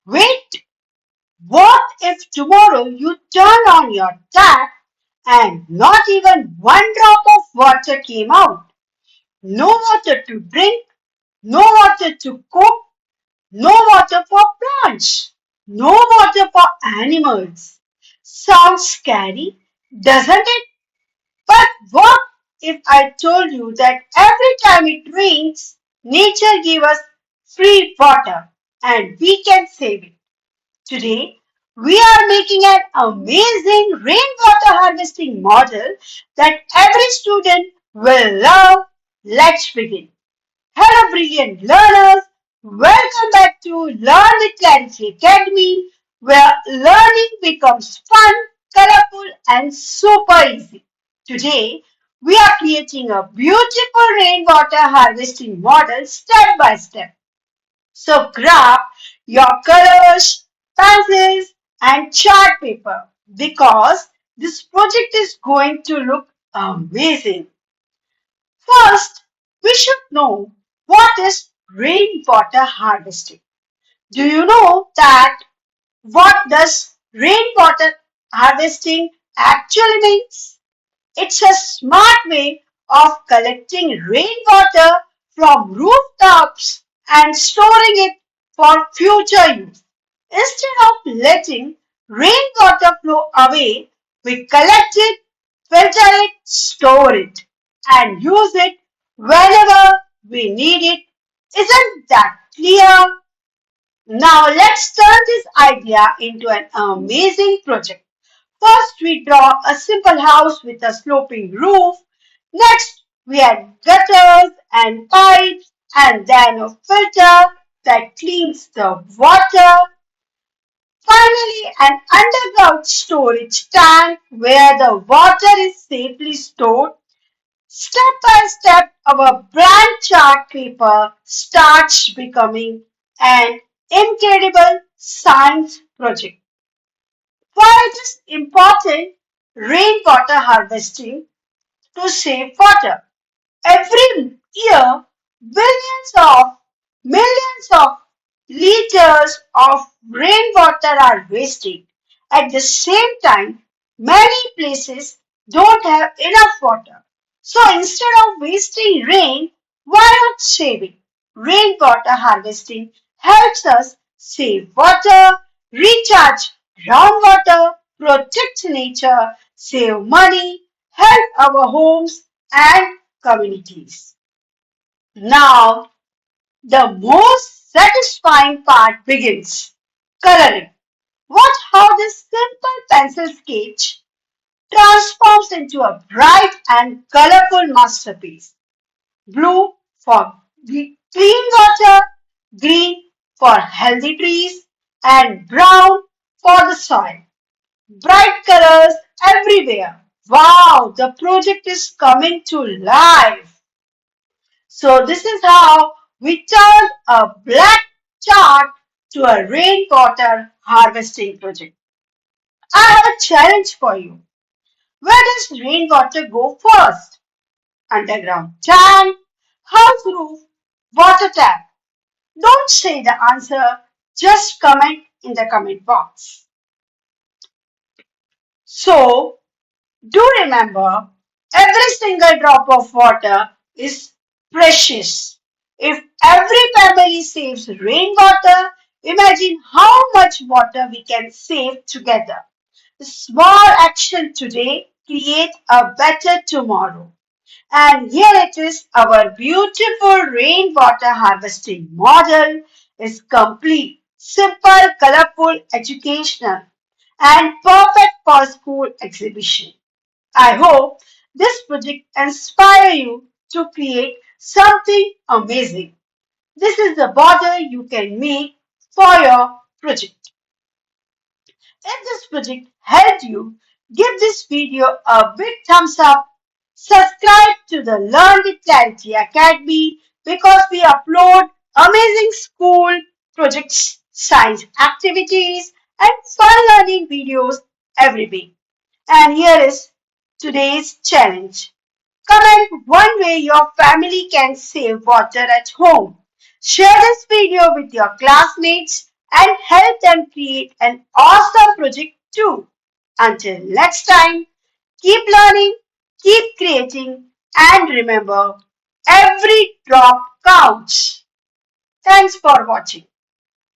Wait, what if tomorrow you turn on your tap and not even one drop of water came out? No water to drink, no water to cook, no water for plants, no water for animals. Sounds scary, doesn't it? But what if I told you that every time it rains, nature gives us free water and we can save it? Today, we are making an amazing rainwater harvesting model that every student will love. Let's begin. Hello, brilliant learners. Welcome back to Learn with Clarity Academy, where learning becomes fun, colorful, and super easy. Today, we are creating a beautiful rainwater harvesting model step by step. So, grab your colors, pencils, and chart paper because this project is going to look amazing. First, we should know what is rainwater harvesting. Do you know that what does rainwater harvesting actually means? It's a smart way of collecting rainwater from rooftops and storing it for future use. Instead of letting rainwater flow away, we collect it, filter it, store it, and use it whenever we need it. Isn't that clear? Now let's turn this idea into an amazing project. First, we draw a simple house with a sloping roof. Next, we add gutters and pipes and then a filter that cleans the water. Finally, an underground storage tank where the water is safely stored. Step by step, our brand chart paper starts becoming an incredible science project. Why it is important rainwater harvesting to save water? Every year, millions of liters of rainwater are wasted. At the same time, many places don't have enough water. So instead of wasting rain, why not save it? Rainwater harvesting helps us save water, recharge groundwater, protect nature, save money, help our homes and communities. Now, the most satisfying part begins. Coloring. Watch how this simple pencil sketch transforms into a bright and colorful masterpiece. Blue for clean water, green for healthy trees, and brown for the soil. Bright colors everywhere. Wow, the project is coming to life. So this is how we turned a black chart to a rainwater harvesting project. I have a challenge for you. Where does rainwater go first? Underground tank, house roof, water tap. Don't say the answer, just comment in the comment box. So, do remember, every single drop of water is precious. If every family saves rainwater, imagine how much water we can save together. A small action today create a better tomorrow. And here it is, our beautiful rainwater harvesting model is complete, simple, colorful, educational, and perfect for school exhibition. I hope this project inspire you to create something amazing. This is the border you can make for your project. If this project helped you, give this video a big thumbs up. Subscribe to the Learn with Clarity Academy because we upload amazing school projects, science activities, and fun learning videos every week. And here is today's challenge. Comment one way your family can save water at home. Share this video with your classmates and help them create an awesome project too. Until next time, keep learning, keep creating, and remember, every drop counts. Thanks for watching.